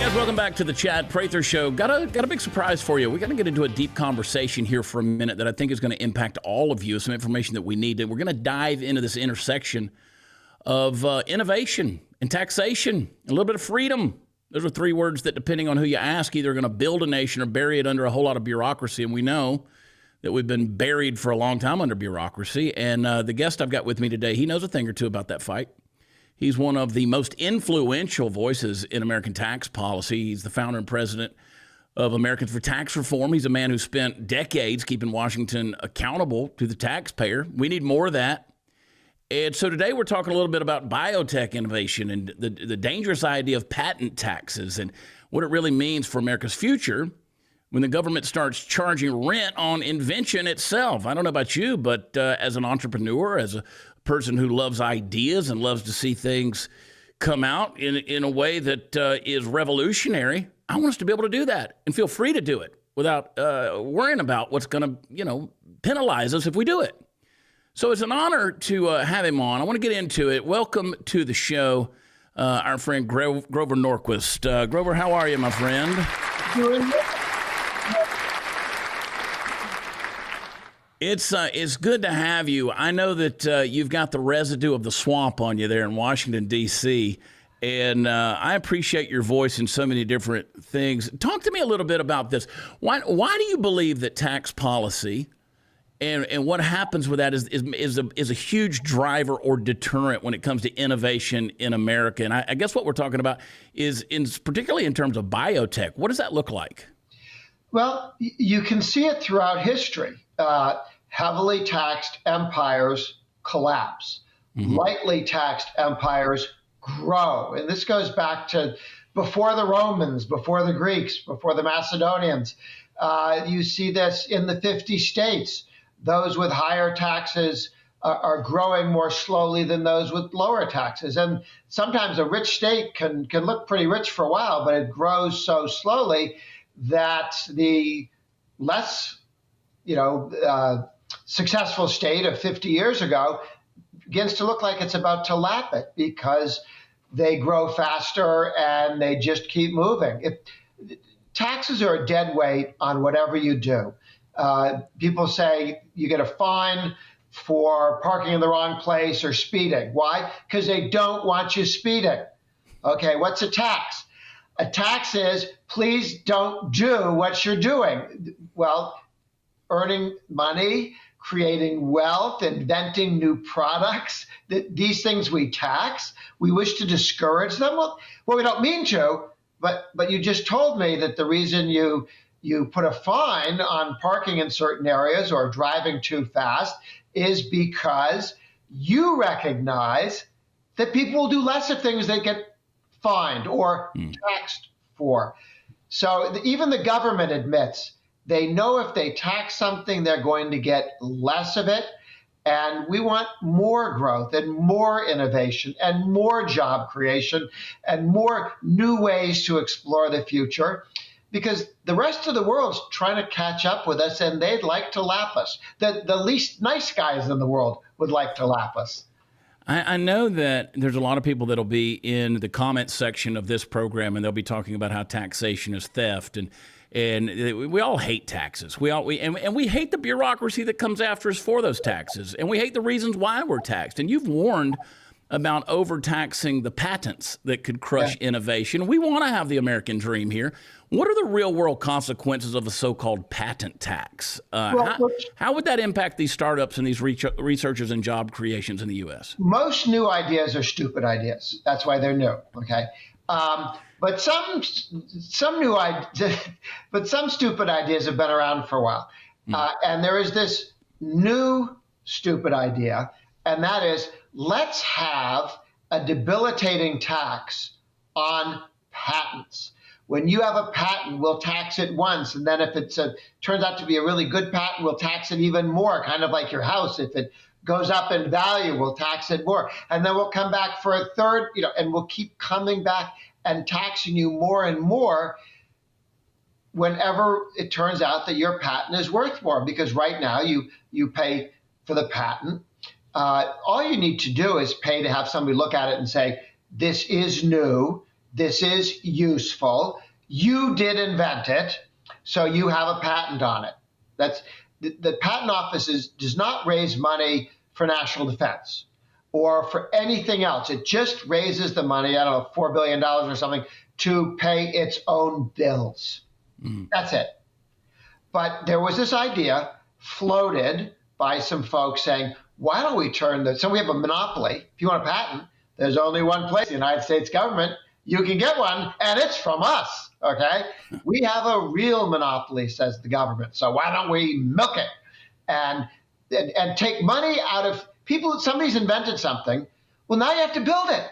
Guys, welcome back to the Chad Prather Show. Got a big surprise for you. We're going to get into a deep conversation here for a minute that I think is going to impact all of you, some information that we need. And we're going to dive into this intersection of innovation and taxation, a little bit of freedom. Those are three words that, depending on who you ask, either are going to build a nation or bury it under a whole lot of bureaucracy. And we know that we've been buried for a long time under bureaucracy. And the guest I've got with me today, he knows a thing or two about that fight. He's one of the most influential voices in American tax policy. He's the founder and president of Americans for Tax Reform. He's a man who spent decades keeping Washington accountable to the taxpayer. We need more of that. And so today we're talking a little bit about biotech innovation and the dangerous idea of patent taxes and what it really means for America's future when the government starts charging rent on invention itself. I don't know about you, but as an entrepreneur, as a person who loves ideas and loves to see things come out in a way that is revolutionary, I want us to be able to do that and feel free to do it without worrying about what's going to, penalize us if we do it. So it's an honor to have him on. I want to get into it. Welcome to the show, our friend Grover Norquist. Grover, how are you, my friend? It's good to have you. I know that you've got the residue of the swamp on you there in Washington, D.C., and I appreciate your voice in so many different things. Talk to me a little bit about this. Why do you believe that tax policy and what happens with that is a huge driver or deterrent when it comes to innovation in America? And I guess what we're talking about is particularly in terms of biotech. What does that look like? Well, you can see it throughout history. Heavily taxed empires collapse. Mm-hmm. Lightly taxed empires grow. And this goes back to before the Romans, before the Greeks, before the Macedonians. You see this in the 50 states. Those with higher taxes are growing more slowly than those with lower taxes. And sometimes a rich state can look pretty rich for a while, but it grows so slowly that the less successful state of 50 years ago begins to look like it's about to lap it because they grow faster and they just keep moving. Taxes are a dead weight on whatever you do. People say you get a fine for parking in the wrong place or speeding. Why? Because they don't want you speeding. Okay, what's a tax? A tax is, please don't do what you're doing. Well, earning money, creating wealth, inventing new products, these things we tax. We wish to discourage them. Well, we don't mean to, but you just told me that the reason you put a fine on parking in certain areas or driving too fast is because you recognize that people will do less of things they get fined or taxed for. So even the government admits they know if they tax something, they're going to get less of it. And we want more growth and more innovation and more job creation and more new ways to explore the future, because the rest of the world's trying to catch up with us and they'd like to lap us. The least nice guys in the world would like to lap us. I know that there's a lot of people that'll be in the comment section of this program and they'll be talking about how taxation is theft, and we all hate taxes. We hate the bureaucracy that comes after us for those taxes, and we hate the reasons why we're taxed. And you've warned about overtaxing the patents that could crush innovation. We want to have the American dream here. What are the real world consequences of a so-called patent tax? How would that impact these startups and these researchers and job creations in the U.S.? Most new ideas are stupid ideas. That's why they're new. Okay. But some stupid ideas have been around for a while. And there is this new stupid idea, and that is, let's have a debilitating tax on patents. When you have a patent, we'll tax it once, and then if it turns out to be a really good patent, we'll tax it even more, kind of like your house. If it goes up in value, we'll tax it more. And then we'll come back for a third, and we'll keep coming back and taxing you more and more whenever it turns out that your patent is worth more. Because right now you pay for the patent. All you need to do is pay to have somebody look at it and say, this is new. this is useful. You did invent it, so you have a patent on it. That's the patent office does not raise money for national defense or for anything else. It just raises the money, I don't know, $4 billion or something, to pay its own bills. That's it. But there was this idea floated by some folks saying, why don't we so we have a monopoly. If you want a patent, there's only one place, the United States government. You can get one, and it's from us, okay? We have a real monopoly, says the government. So why don't we milk it and take money out of people? Somebody's invented something. Well, now you have to build it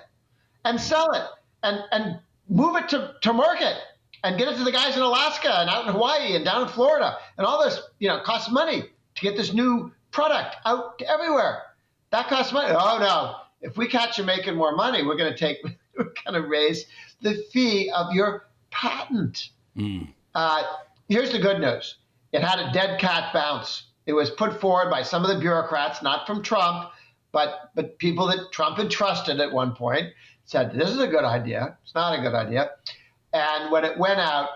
and sell it and move it to market and get it to the guys in Alaska and out in Hawaii and down in Florida. And all this, costs money to get this new product out to everywhere. That costs money. Oh, no. If we catch you making more money, we're going to raise the fee of your patent. Here's the good news. It had a dead cat bounce. It was put forward by some of the bureaucrats, not from Trump, but people that Trump had trusted at one point, said, this is a good idea. It's not a good idea. And when it went out,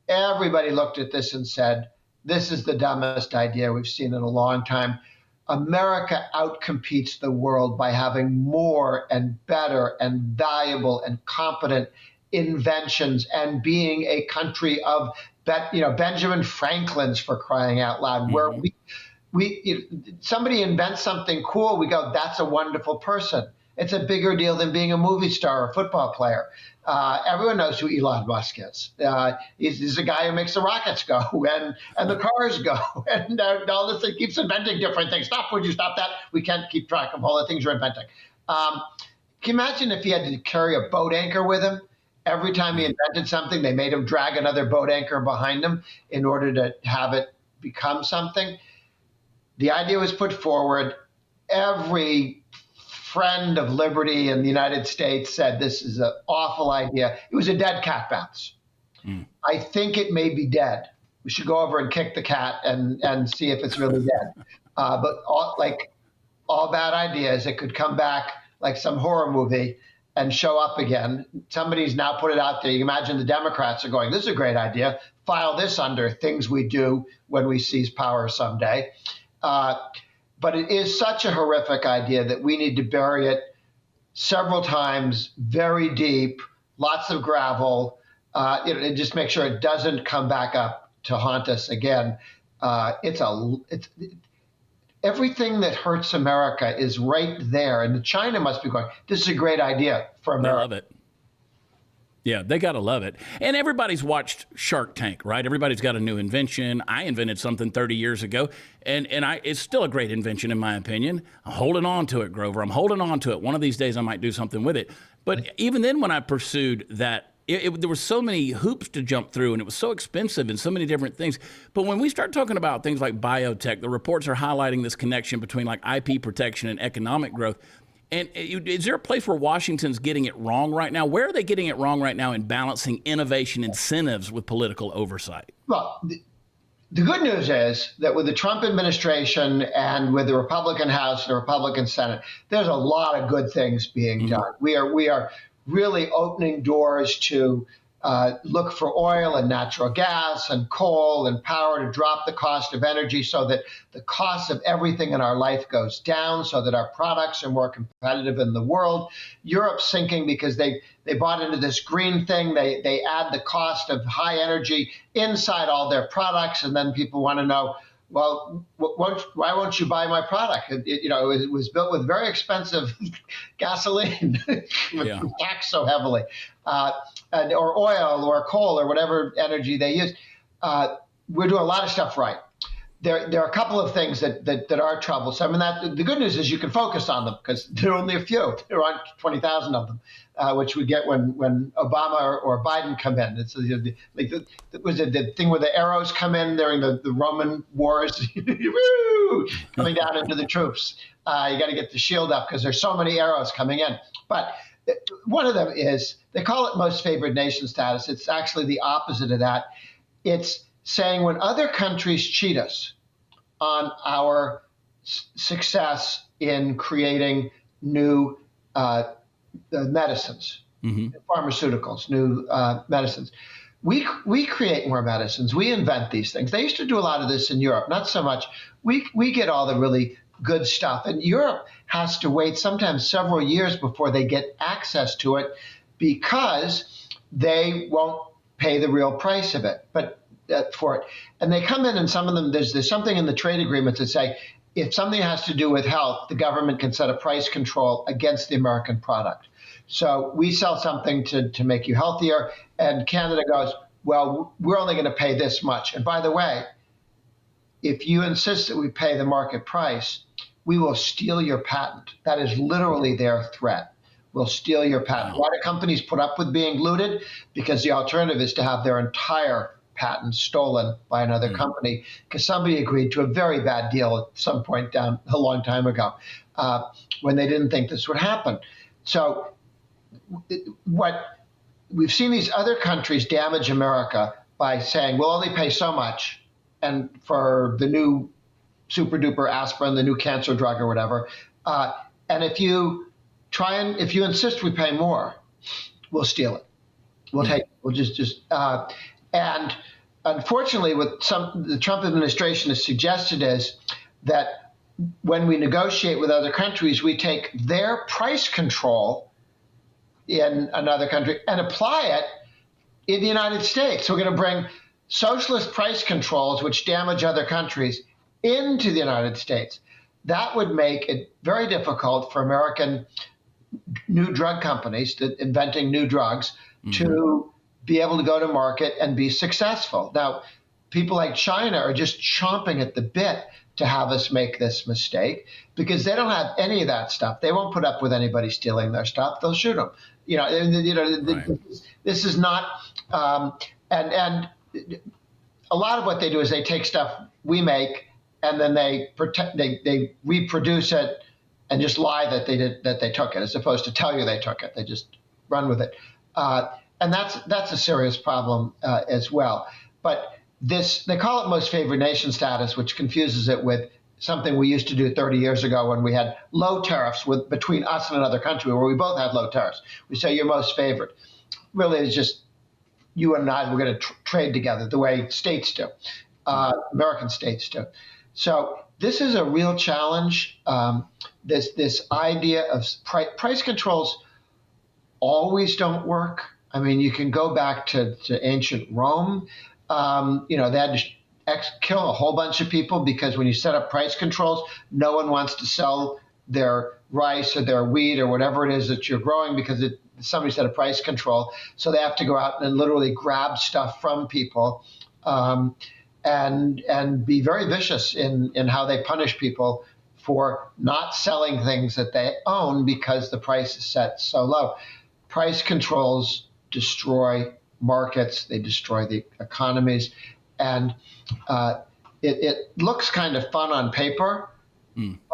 everybody looked at this and said, this is the dumbest idea we've seen in a long time. America outcompetes the world by having more and better and valuable and competent inventions and being a country of, Benjamin Franklin's, for crying out loud, where somebody invents something cool, we go, that's a wonderful person. It's a bigger deal than being a movie star or football player. Everyone knows who Elon Musk is. He's a guy who makes the rockets go and the cars go. And all this thing keeps inventing different things. Stop, would you stop that? We can't keep track of all the things you're inventing. Can you imagine if he had to carry a boat anchor with him? Every time he invented something, they made him drag another boat anchor behind him in order to have it become something. The idea was put forward. Every friend of liberty in the United States said this is an awful idea. It was a dead cat bounce. I think it may be dead. We should go over and kick the cat and see if it's really dead. But all bad ideas, it could come back like some horror movie and show up again. Somebody's now put it out there. You can imagine the Democrats are going, this is a great idea. File this under things we do when we seize power someday. But it is such a horrific idea that we need to bury it several times, very deep, lots of gravel, and just make sure it doesn't come back up to haunt us again. It's everything that hurts America is right there, and China must be going, this is a great idea for America. I love it. Yeah, they got to love it. And everybody's watched Shark Tank, right? Everybody's got a new invention. I invented something 30 years ago, and it's still a great invention, in my opinion. I'm holding on to it, Grover. I'm holding on to it. One of these days I might do something with it. But even then, when I pursued that, there were so many hoops to jump through, and it was so expensive and so many different things. But when we start talking about things like biotech, the reports are highlighting this connection between like IP protection and economic growth. And is there a place where Washington's getting it wrong right now? Where are they getting it wrong right now in balancing innovation incentives with political oversight? Well, the good news is that with the Trump administration and with the Republican House and the Republican Senate, there's a lot of good things being done. We are really opening doors to look for oil and natural gas and coal and power to drop the cost of energy so that the cost of everything in our life goes down, so that our products are more competitive in the world. Europe's sinking because they bought into this green thing. They add the cost of high energy inside all their products, and then people want to know, well, why won't you buy my product? It was built with very expensive gasoline, taxed so heavily, or oil or coal or whatever energy they use. We're doing a lot of stuff right. There are a couple of things that are troublesome, and the good news is you can focus on them because there are only a few. There aren't 20,000 of them, which we get when Obama or Biden come in. It's was it the thing where the arrows come in during the Roman wars, coming down into the troops. You got to get the shield up because there's so many arrows coming in. But one of them is they call it most favored nation status. It's actually the opposite of that. It's saying when other countries cheat us on our success in creating new medicines, pharmaceuticals, new medicines. We create more medicines. We invent these things. They used to do a lot of this in Europe, not so much. We get all the really good stuff, and Europe has to wait sometimes several years before they get access to it because they won't pay the real price of it, but for it. And they come in, and some of them there's something in the trade agreements that say if something has to do with health, the government can set a price control against the American product. So we sell something to make you healthier, and Canada goes, well, we're only going to pay this much. And by the way, if you insist that we pay the market price, we will steal your patent. That is literally their threat. We'll steal your patent. A lot of companies put up with being looted because the alternative is to have their entire patent stolen by another company because somebody agreed to a very bad deal at some point down a long time ago when they didn't think this would happen. So what we've seen these other countries damage America by saying we'll only pay so much, and for the new super duper aspirin, the new cancer drug or whatever, and if you insist we pay more, we'll steal it. We'll just and unfortunately, what the Trump administration has suggested is that when we negotiate with other countries, we take their price control in another country and apply it in the United States. So we're going to bring socialist price controls, which damage other countries, into the United States. That would make it very difficult for American new drug companies inventing new drugs to be able to go to market and be successful. Now, people like China are just chomping at the bit to have us make this mistake because they don't have any of that stuff. They won't put up with anybody stealing their stuff. They'll shoot them. This is not, and a lot of what they do is they take stuff we make and then they reproduce it and just lie that they took it, as opposed to tell you they took it. They just run with it, and that's a serious problem as well. But they call it most favored nation status, which confuses it with something we used to do 30 years ago when we had low tariffs between us and another country where we both had low tariffs. We say you're most favored. Really, it's just you and I, we're going to trade together the way states do, American states do. So this is a real challenge. This idea of price controls always don't work. I mean, you can go back to ancient Rome. They had to kill a whole bunch of people because when you set up price controls, no one wants to sell their rice or their wheat or whatever it is that you're growing because somebody set a price control. So they have to go out and literally grab stuff from people and be very vicious in how they punish people for not selling things that they own because the price is set so low. Price controls destroy markets, they destroy the economies, and it looks kind of fun on paper,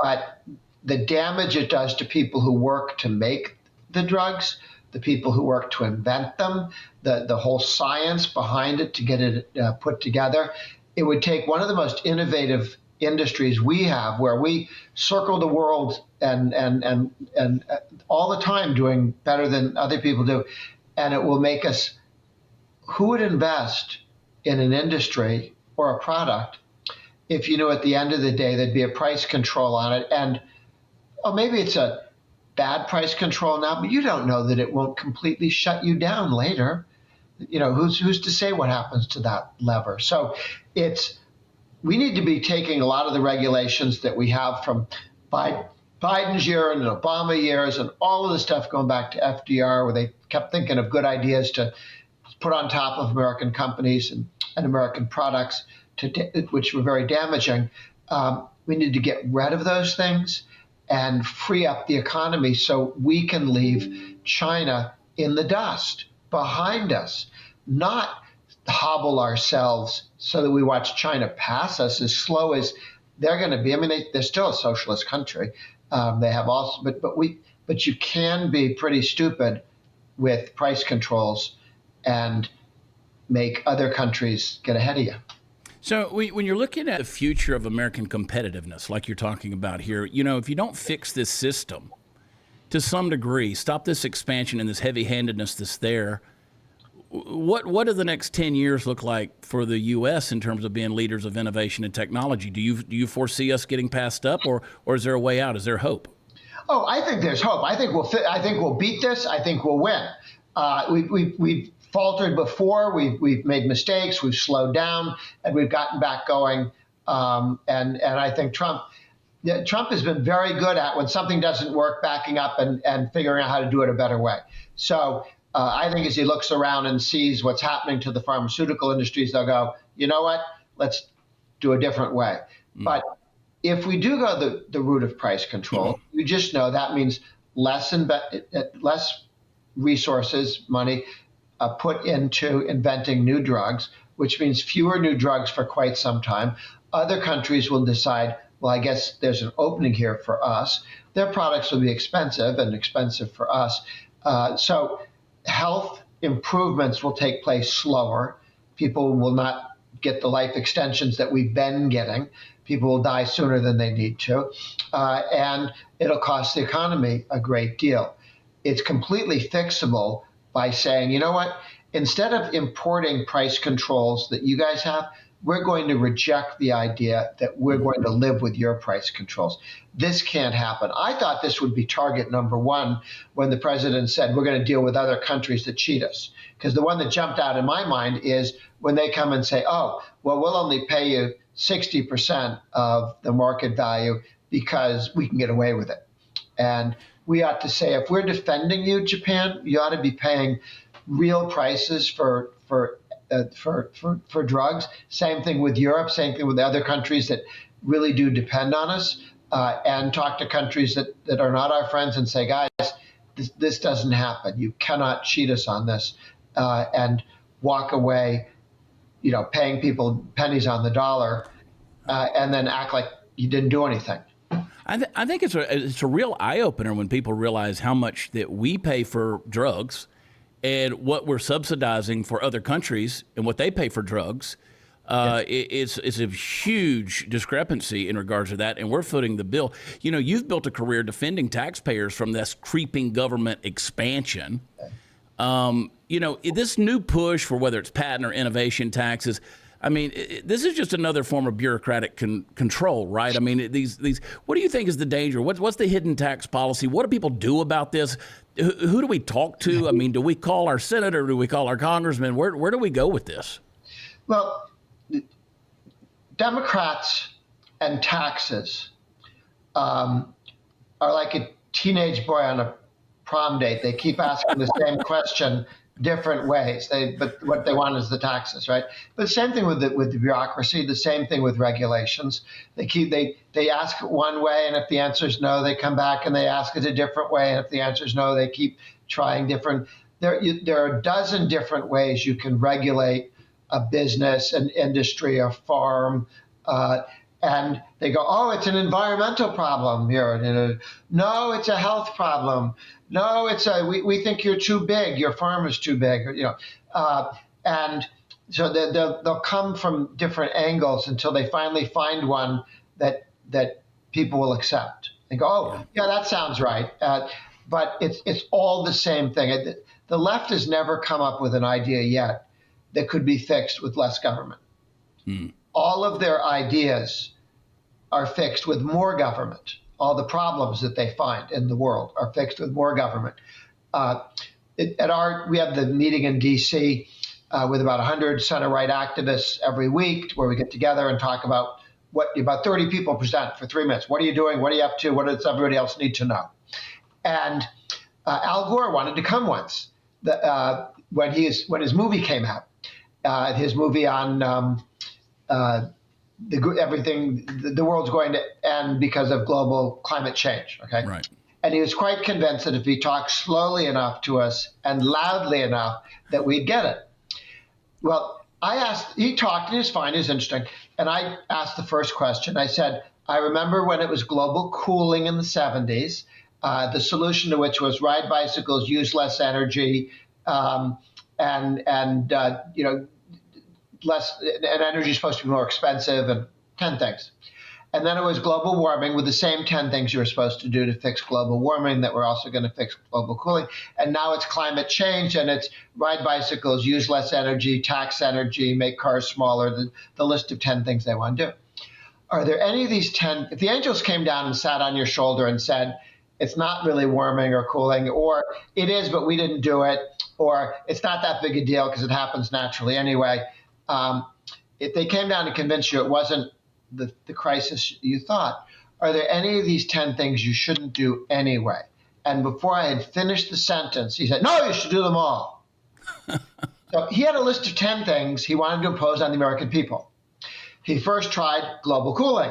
but the damage it does to people who work to make the drugs, the people who work to invent them, the whole science behind it to get it put together. It would take one of the most innovative industries we have, where we circle the world and all the time doing better than other people do, and it will make us. Who would invest in an industry or a product if you knew at the end of the day there'd be a price control on it? And maybe it's a bad price control now, but you don't know that it won't completely shut you down later. Who's to say what happens to that lever? So we need to be taking a lot of the regulations that we have from Biden's year and the Obama years and all of the stuff going back to FDR, where they kept thinking of good ideas to put on top of American companies and American products, which were very damaging. We need to get rid of those things and free up the economy so we can leave China in the dust behind us, not hobble ourselves so that we watch China pass us as slow as they're going to be. I mean, they're still a socialist country. They have also, but you can be pretty stupid with price controls and make other countries get ahead of you. So when you're looking at the future of American competitiveness, like you're talking about here, if you don't fix this system, to some degree, stop this expansion and this heavy-handedness that's there, what do the next 10 years look like for the U.S. in terms of being leaders of innovation and technology? Do you foresee us getting passed up, or is there a way out? Is there hope? Oh, I think there's hope. I think we'll beat this. I think we'll win. We've faltered before. We've made mistakes. We've slowed down, and we've gotten back going. And I think Trump has been very good at, when something doesn't work, backing up and figuring out how to do it a better way. So I think as he looks around and sees what's happening to the pharmaceutical industries, they'll go, you know what, let's do a different way. But if we do go the route of price control, you just know that means less resources, money put into inventing new drugs, which means fewer new drugs for quite some time. Other countries will decide, well, I guess there's an opening here for us. Their products will be expensive, and expensive for us. So health improvements will take place slower. People will not get the life extensions that we've been getting. People will die sooner than they need to. And it'll cost the economy a great deal. It's completely fixable by saying, you know what, instead of importing price controls that you guys have, we're going to reject the idea that we're going to live with your price controls. This can't happen. I thought this would be target number one when the president said we're going to deal with other countries that cheat us. Because the one that jumped out in my mind is when they come and say, oh, well, we'll only pay you 60% of the market value because we can get away with it. And we ought to say, if we're defending you, Japan, you ought to be paying real prices for drugs. Same thing with Europe, same thing with the other countries that really do depend on us, and talk to countries that are not our friends and say, guys, this doesn't happen. You cannot cheat us on this, and walk away, paying people pennies on the dollar, and then act like you didn't do anything. I think it's a real eye-opener when people realize how much that we pay for drugs and what we're subsidizing for other countries and what they pay for drugs. It's a huge discrepancy in regards to that, and we're footing the bill. You've built a career defending taxpayers from this creeping government expansion. This new push for whether it's patent or innovation taxes, I mean, this is just another form of bureaucratic control, right? I mean, these. What do you think is the danger? What's the hidden tax policy? What do people do about this? Who do we talk to? I mean, do we call our senator? Do we call our congressman? Where do we go with this? Well, Democrats and taxes are like a teenage boy on a prom date. They keep asking the same question different ways. But what they want is the taxes, right? But the same thing with the bureaucracy. The same thing with regulations. They ask it one way, and if the answer is no, they come back and they ask it a different way. And if the answer is no, they keep trying different. There are a dozen different ways you can regulate a business, an industry, a farm, and they go, oh, it's an environmental problem here. No, it's a health problem. No, we think you're too big. Your farm is too big. And so they'll come from different angles until they finally find one that people will accept. They go, oh, yeah, that sounds right. But it's all the same thing. The left has never come up with an idea yet that could be fixed with less government. All of their ideas are fixed with more government. All the problems that they find in the world are fixed with more government. We have the meeting in D.C. With about 100 center-right activists every week, where we get together and talk about about 30 people present for 3 minutes. What are you doing? What are you up to? What does everybody else need to know? And Al Gore wanted to come once when his movie came out. His movie on the world's going to end because of global climate change. Okay, right. And he was quite convinced that if he talked slowly enough to us and loudly enough, that we'd get it. Well, he talked, and he was fine, he was interesting. And I asked the first question. I said, I remember when it was global cooling in the 70s, the solution to which was ride bicycles, use less energy, less, and energy is supposed to be more expensive, and 10 things. And then it was global warming with the same 10 things you were supposed to do to fix global warming that were also going to fix global cooling. And now it's climate change, and it's ride bicycles, use less energy, tax energy, make cars smaller, the list of 10 things they want to do. Are there any of these 10, if the angels came down and sat on your shoulder and said, it's not really warming or cooling, or it is, but we didn't do it, or it's not that big a deal because it happens naturally anyway. If they came down to convince you it wasn't the crisis you thought, are there any of these 10 things you shouldn't do anyway? And before I had finished the sentence, he said, no, you should do them all. So he had a list of 10 things he wanted to impose on the American people. He first tried global cooling.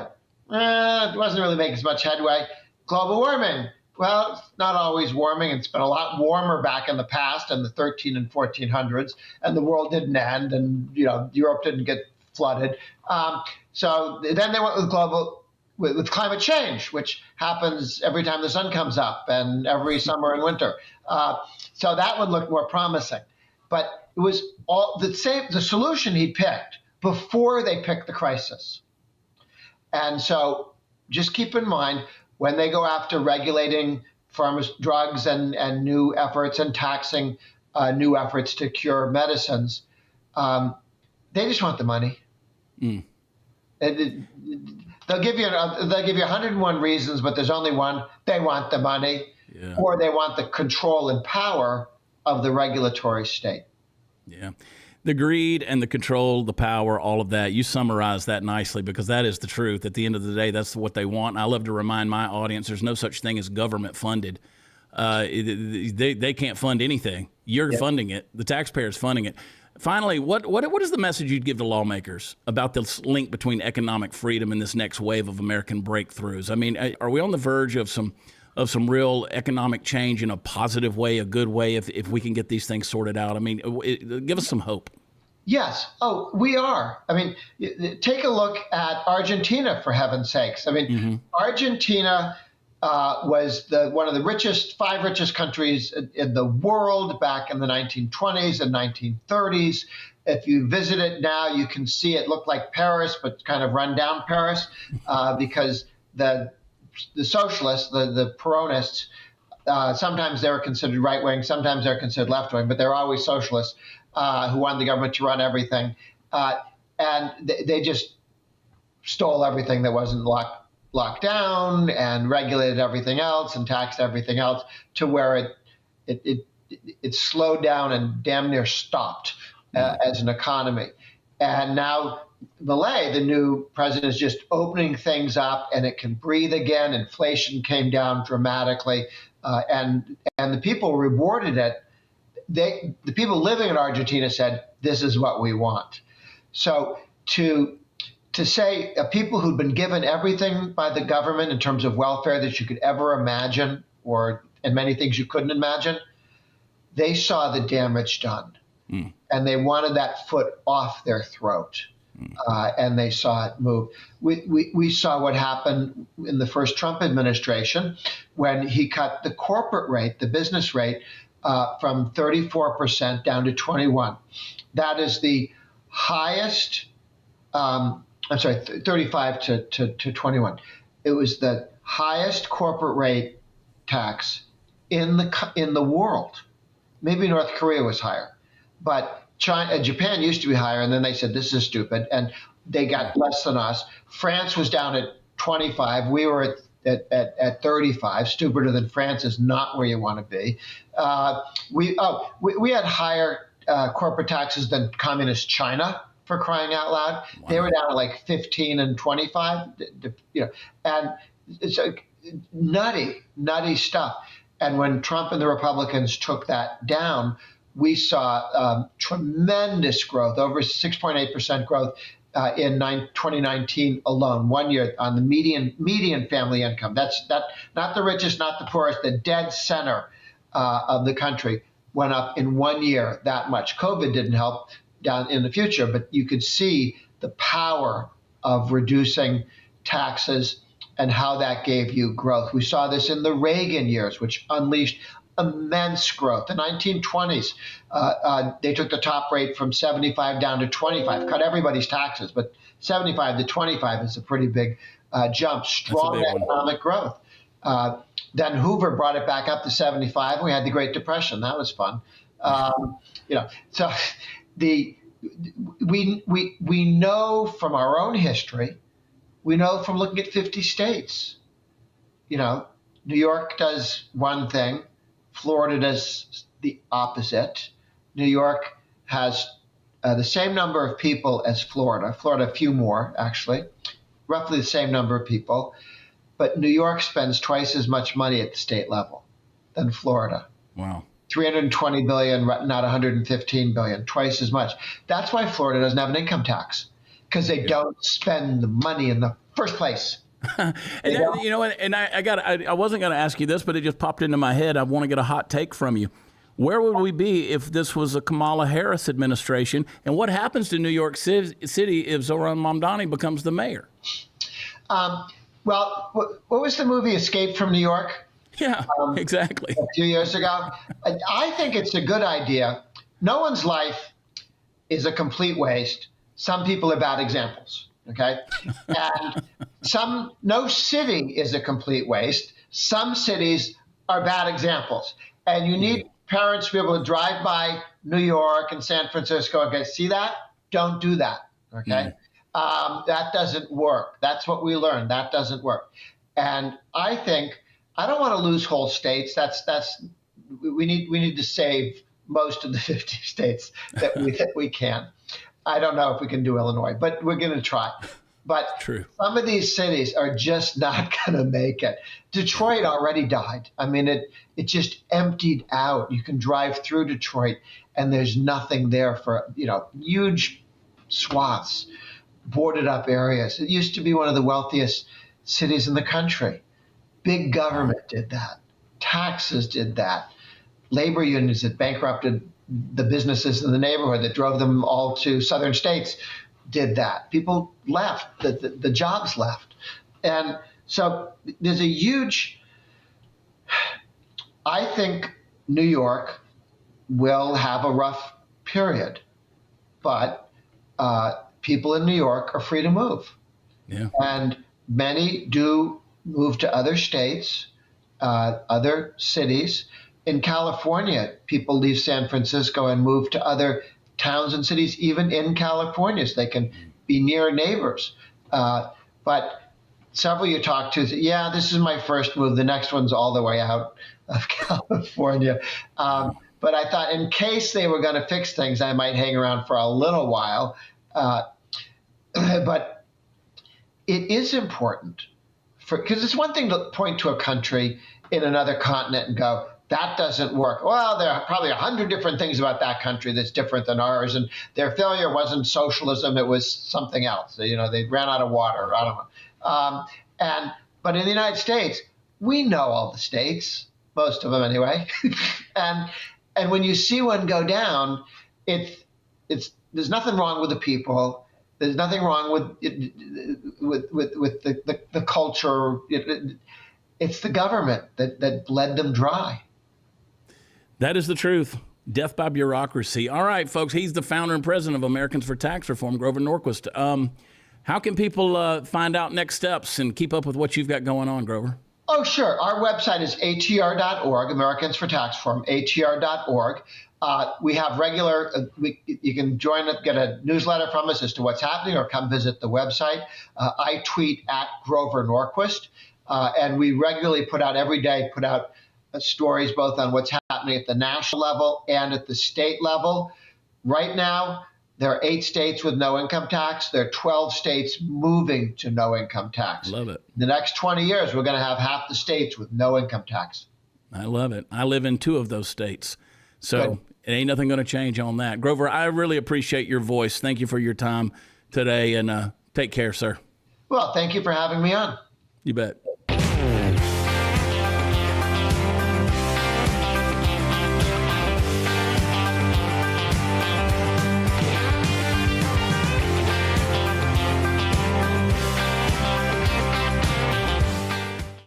It wasn't really making as much headway. Global warming. Well, it's not always warming. It's been a lot warmer back in the past in the 13 and 1400s, and the world didn't end, and Europe didn't get flooded. So then they went with climate change, which happens every time the sun comes up and every summer and winter. So that would look more promising. But it was all the solution he picked before they picked the crisis. And so just keep in mind, when they go after regulating drugs and new efforts and taxing new efforts to cure medicines, they just want the money. Mm. They'll give you 101 reasons, but there's only one. They want the money, or they want the control and power of the regulatory state. Yeah. The greed and the control, the power, all of that, you summarize that nicely, because that is the truth. At the end of the day, that's what they want. And I love to remind my audience, there's no such thing as government funded. They can't fund anything. You're funding it. The taxpayer's funding it. Finally, what is the message you'd give to lawmakers about this link between economic freedom and this next wave of American breakthroughs? I mean, are we on the verge of some real economic change in a positive way, a good way, if we can get these things sorted out? I mean, give us some hope. Yes. Oh, we are. I mean, take a look at Argentina, for heaven's sakes. I mean, Argentina was one of the five richest countries in the world back in the 1920s and 1930s. If you visit it now, you can see it looked like Paris, but kind of run down Paris, because the socialists, the Peronists, sometimes they were considered right-wing, sometimes they're considered left-wing, but they're always socialists who wanted the government to run everything. And they just stole everything that wasn't locked down and regulated everything else and taxed everything else to where it slowed down and damn near stopped as an economy. And now Milei, the new president, is just opening things up, and it can breathe again. Inflation came down dramatically, and the people rewarded it. The people living in Argentina said, "This is what we want." So to say people who'd been given everything by the government in terms of welfare that you could ever imagine, and many things you couldn't imagine, they saw the damage done, and they wanted that foot off their throat. And they saw it move. We saw what happened in the first Trump administration when he cut the corporate rate, the business rate, from 34% down to 21%. That is the highest. 35 to 21. It was the highest corporate rate tax in the world. Maybe North Korea was higher, but Japan used to be higher, and then they said, this is stupid, and they got less than us. France was down at 25. We were at 35. Stupider than France is not where you want to be. We had higher corporate taxes than communist China, for crying out loud. Wow. They were down to like 15 and 25, and it's nutty stuff. And when Trump and the Republicans took that down, we saw tremendous growth, over 6.8% growth in 2019 alone, 1 year on the median family income. That's not the richest, not the poorest, the dead center of the country went up in 1 year that much. COVID didn't help down in the future, but you could see the power of reducing taxes and how that gave you growth. We saw this in the Reagan years, which unleashed immense growth. The 1920s, they took the top rate from 75 down to 25, cut everybody's taxes, but 75 to 25 is a pretty big jump, strong economic growth. Then Hoover brought it back up to 75. And we had the Great Depression. That was fun. So we know from our own history, we know from looking at 50 states. New York does one thing, Florida does the opposite. New York has the same number of people as Florida. Florida, a few more, actually, roughly the same number of people. But New York spends twice as much money at the state level than Florida. Wow. 320 billion, not 115 billion, twice as much. That's why Florida doesn't have an income tax, because they don't spend the money in the first place. I wasn't going to ask you this, but it just popped into my head. I want to get a hot take from you. Where would we be if this was a Kamala Harris administration? And what happens to New York City if Zohran Mamdani becomes the mayor? Well, what was the movie Escape from New York? Yeah, exactly. A few years ago. I think it's a good idea. No one's life is a complete waste. Some people are bad examples, okay? And no city is a complete waste. Some cities are bad examples. And you need parents to be able to drive by New York and San Francisco and go, see that? Don't do that, okay? That doesn't work. That's what we learned. That doesn't work. And I think I don't want to lose whole states. We need to save most of the 50 states that we can. I don't know if we can do Illinois, but we're going to try. But True. Some of these cities are just not going to make it. Detroit already died. I mean, it just emptied out. You can drive through Detroit, and there's nothing there for huge swaths, boarded up areas. It used to be one of the wealthiest cities in the country. Big government did that. Taxes did that. Labor unions that bankrupted the businesses in the neighborhood, that drove them all to southern states, did that. People left. The jobs left. And so there's a huge, I think New York will have a rough period, but people in New York are free to move. Yeah. And many do move to other states, other cities. In California, people leave San Francisco and move to other towns and cities, even in California, so they can be near neighbors. But several you talk to say, yeah, this is my first move. The next one's all the way out of California. But I thought in case they were going to fix things, I might hang around for a little while. But it is important, because it's one thing to point to a country in another continent and go, that doesn't work. Well, there are probably 100 different things about that country that's different than ours, and their failure wasn't socialism; it was something else. They ran out of water. I don't know. But in the United States, we know all the states, most of them anyway. and when you see one go down, there's nothing wrong with the people. There's nothing wrong with the culture. It's the government that bled them dry. That is the truth. Death by bureaucracy. All right, folks. He's the founder and president of Americans for Tax Reform, Grover Norquist. How can people find out next steps and keep up with what you've got going on, Grover? Oh, sure. Our website is atr.org, Americans for Tax Reform, atr.org. We have regular, you can join it, get a newsletter from us as to what's happening, or come visit the website. I tweet at Grover Norquist, and we regularly every day put out stories both on what's happening at the national level and at the state level. Right now, there are 8 states with no income tax. There are 12 states moving to no income tax. Love it. In the next 20 years, we're going to have half the states with no income tax. I love it. I live in 2 of those states. So Good. It ain't nothing going to change on that. Grover, I really appreciate your voice. Thank you for your time today, and take care, sir. Well, thank you for having me on. You bet.